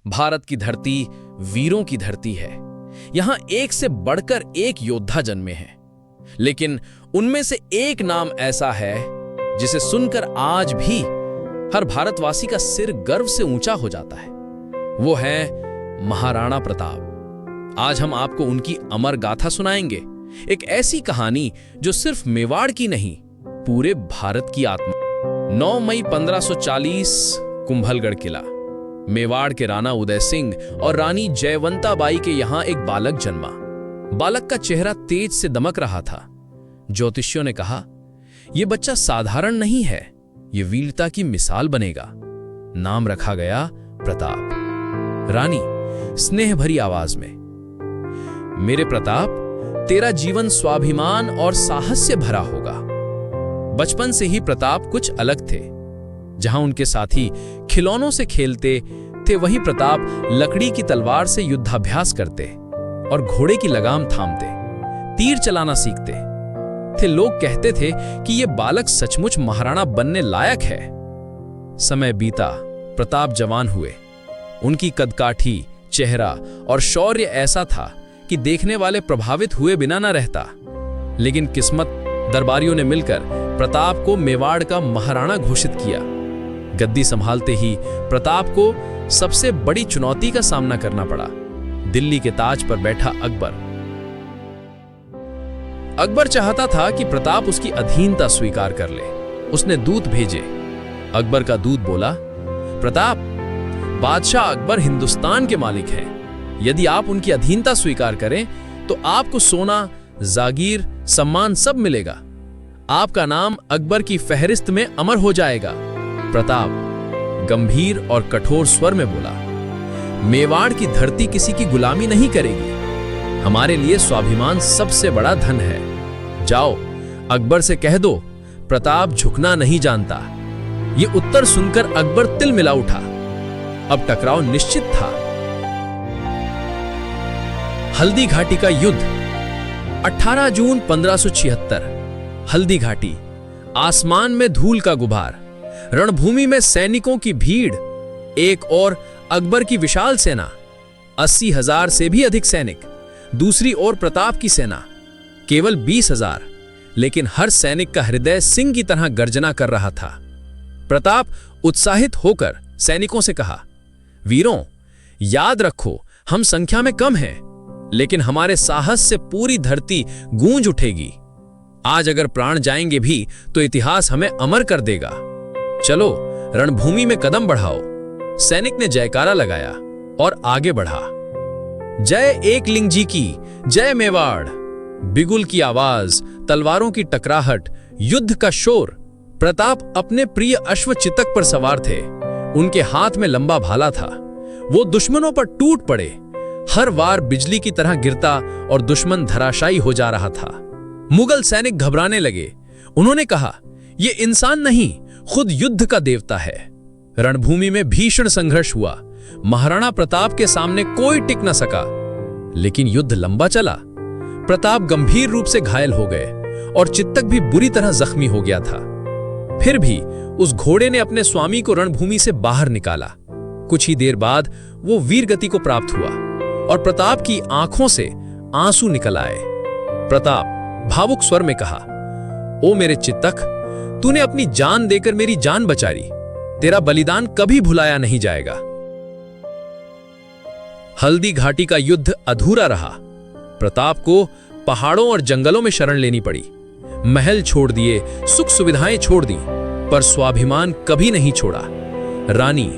भारत की धरती वीरों की धरती है। यहां एक से बढ़कर एक योद्धा जन्मे हैं, लेकिन उनमें से एक नाम ऐसा है जिसे सुनकर आज भी हर भारतवासी का सिर गर्व से ऊंचा हो जाता है। वो है महाराणा प्रताप। आज हम आपको उनकी अमर गाथा सुनाएंगे, एक ऐसी कहानी जो सिर्फ मेवाड़ की नहीं, पूरे भारत की आत्मा। 9 मई 1540 कुंभलगढ़ किला। मेवाड़ के राणा उदय सिंह और रानी जयवंताबाई के यहां एक बालक जन्मा। बालक का चेहरा तेज से दमक रहा था। ज्योतिषियों ने कहा, यह बच्चा साधारण नहीं है, यह वीरता की मिसाल बनेगा। नाम रखा गया प्रताप। रानी स्नेह भरी आवाज में, मेरे प्रताप, तेरा जीवन स्वाभिमान और साहस से भरा होगा। बचपन से ही प्रताप कुछ अलग थे। जहां उनके साथी खिलौनों से खेलते थे, वहीं प्रताप लकड़ी की तलवार से युद्धाभ्यास करते और घोड़े की लगाम थामते, तीर चलाना सीखते थे। लोग कहते थे कि यह बालक सचमुच महाराणा बनने लायक है। समय बीता, प्रताप जवान हुए। उनकी कदकाठी, चेहरा और शौर्य ऐसा था कि देखने वाले प्रभावित हुए बिना न रहता। लेकिन किस्मत दरबारियों ने मिलकर प्रताप को मेवाड़ का महाराणा घोषित किया। गद्दी संभालते ही प्रताप को सबसे बड़ी चुनौती का सामना करना पड़ा। दिल्ली के ताज पर बैठा अकबर चाहता था कि प्रताप उसकी अधीनता स्वीकार कर ले। उसने दूत भेजे। अकबर का दूत बोला, प्रताप, बादशाह अकबर हिंदुस्तान के मालिक हैं। यदि आप उनकी अधीनता स्वीकार करें तो आपको सोना, जागीर, सम्मान सब मिलेगा। आपका नाम अकबर की फहरिस्त में अमर हो जाएगा। प्रताप गंभीर और कठोर स्वर में बोला, मेवाड़ की धरती किसी की गुलामी नहीं करेगी। हमारे लिए स्वाभिमान सबसे बड़ा धन है। जाओ, अकबर से कह दो, प्रताप झुकना नहीं जानता। यह उत्तर सुनकर अकबर तिलमिला उठा। अब टकराव निश्चित था। हल्दी घाटी का युद्ध। 18 जून 1576। हल्दी घाटी। आसमान में धूल का गुबार। रणभूमि में सैनिकों की भीड़। एक और अकबर की विशाल सेना, 80,000 से भी अधिक सैनिक। दूसरी ओर प्रताप की सेना, केवल 20,000। लेकिन हर सैनिक का हृदय सिंह की तरह गर्जना कर रहा था। प्रताप उत्साहित होकर सैनिकों से कहा, वीरों, याद रखो, हम संख्या में कम हैं, लेकिन हमारे साहस से पूरी धरती गूंज उठेगी। आज अगर प्राण जाएंगे भी तो इतिहास हमें अमर कर देगा। चलो, रणभूमि में कदम बढ़ाओ। सैनिक ने जयकारा लगाया और आगे बढ़ा। जय एकलिंग जी की, जय मेवाड़। बिगुल की आवाज, तलवारों की टकराहट, युद्ध का शोर। प्रताप अपने प्रिय अश्व चितक पर सवार थे। उनके हाथ में लंबा भाला था। वो दुश्मनों पर टूट पड़े। हर वार बिजली की तरह गिरता और दुश्मन धराशायी हो जा रहा था। मुगल सैनिक घबराने लगे। उन्होंने कहा, यह इंसान नहीं, खुद युद्ध का देवता है। रणभूमि में भीषण संघर्ष हुआ। महाराणा प्रताप के सामने कोई टिक न सका। लेकिन युद्ध लंबा चला। प्रताप गंभीर रूप से घायल हो गए और चित्तक भी बुरी तरह जख्मी हो गया था। फिर भी उस घोड़े ने अपने स्वामी को रणभूमि से बाहर निकाला। कुछ ही देर बाद वो वीर गति को प्राप्त हुआ और प्रताप की आंखों से आंसू निकल आए। प्रताप भावुक स्वर में कहा, ओ मेरे चित्तक, तूने अपनी जान देकर मेरी जान बचाई। तेरा बलिदान कभी भुलाया नहीं जाएगा। हल्दी घाटी का युद्ध अधूरा रहा। प्रताप को पहाड़ों और जंगलों में शरण लेनी पड़ी। महल छोड़ दिए, सुख सुविधाएं छोड़ दी, पर स्वाभिमान कभी नहीं छोड़ा। रानी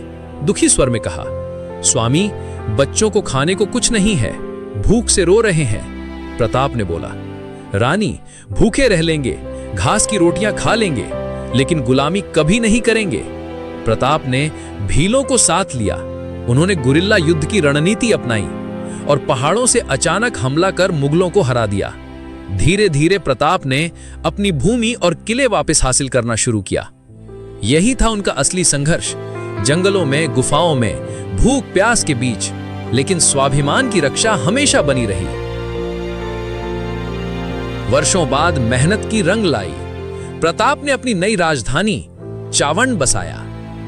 दुखी स्वर में कहा, स्वामी, बच्चों को खाने को कुछ नहीं है, भूख से रो रहे हैं। प्रताप ने बोला, रानी, भूखे रह लेंगे, घास की रोटियां खा लेंगे, लेकिन गुलामी कभी नहीं करेंगे। प्रताप ने भीलों को साथ लिया। उन्होंने गुरिल्ला युद्ध की रणनीति अपनाई और पहाड़ों से अचानक हमला कर मुगलों को हरा दिया। धीरे धीरे प्रताप ने अपनी भूमि और किले वापस हासिल करना शुरू किया। यही था उनका असली संघर्ष। जंगलों में, गुफाओं में, भूख प्यास के बीच, लेकिन स्वाभिमान की रक्षा हमेशा बनी रही। वर्षों बाद मेहनत की रंग लाई। प्रताप ने अपनी नई राजधानी चावंड बसाया।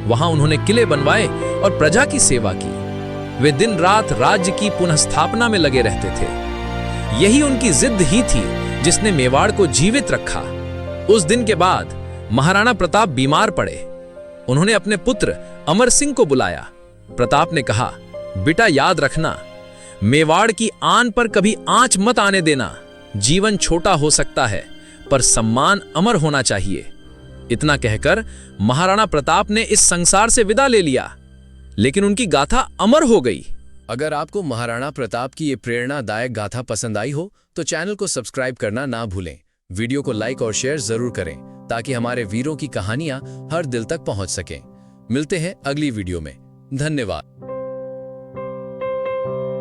वहां उन्होंने किले बनवाए और प्रजा की सेवा की। वे दिन रात राज्य की पुनःस्थापना में लगे रहते थे। यही उनकी जिद ही थी जिसने मेवाड़ को जीवित रखा। उस दिन के बाद महाराणा प्रताप बीमार पड़े। उन्होंने अपने पुत्र अमर सिंह को बुलाया। प्रताप ने कहा, बेटा याद रखना, मेवाड़ की आन पर कभी आंच मत आने देना। जीवन छोटा हो सकता है पर सम्मान अमर होना चाहिए। इतना कहकर महाराणा प्रताप ने इस संसार से विदा ले लिया, लेकिन उनकी गाथा अमर हो गई। अगर आपको महाराणा प्रताप की ये प्रेरणादायक गाथा पसंद आई हो तो चैनल को सब्सक्राइब करना ना भूलें। वीडियो को लाइक और शेयर जरूर करें ताकि हमारे वीरों की कहानियां हर दिल तक पहुंच सकें। मिलते हैं अगली वीडियो में। धन्यवाद।